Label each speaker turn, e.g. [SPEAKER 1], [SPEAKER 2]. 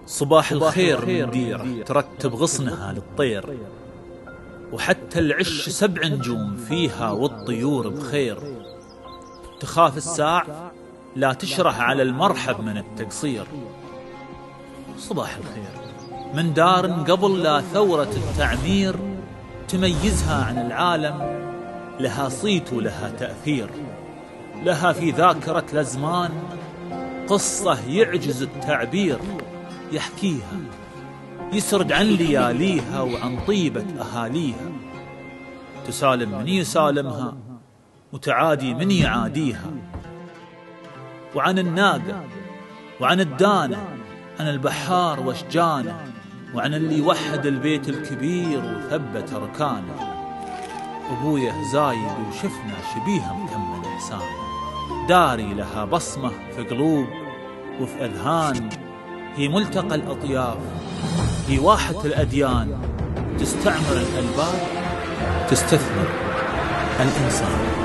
[SPEAKER 1] صباح الخير مديرة ترتب غصنها للطير، وحتى العش 7 نجوم فيها والطيور بخير. تخاف الساع لا تشرح على المرحب من التقصير. صباح الخير من دار قبل لا ثورة التعمير تميزها عن العالم، لها صيت ولها تأثير، لها في ذاكرة الأزمان قصة يعجز التعبير يحكيها، يسرد عن لياليها وعن طيبة أهاليها. تسالم من يسالمها وتعادي من يعاديها، وعن الناقة وعن الدانة، عن البحار واشجانه، وعن اللي وحد البيت الكبير وثبت أركانه. أبويه زايد وشفنا شبيها مكمل إحسان، داري لها بصمة في قلوب وفي أذهان. هي ملتقى الأطياف، هي واحة الأديان، تستعمر الألباب، تستثمر الإنسان.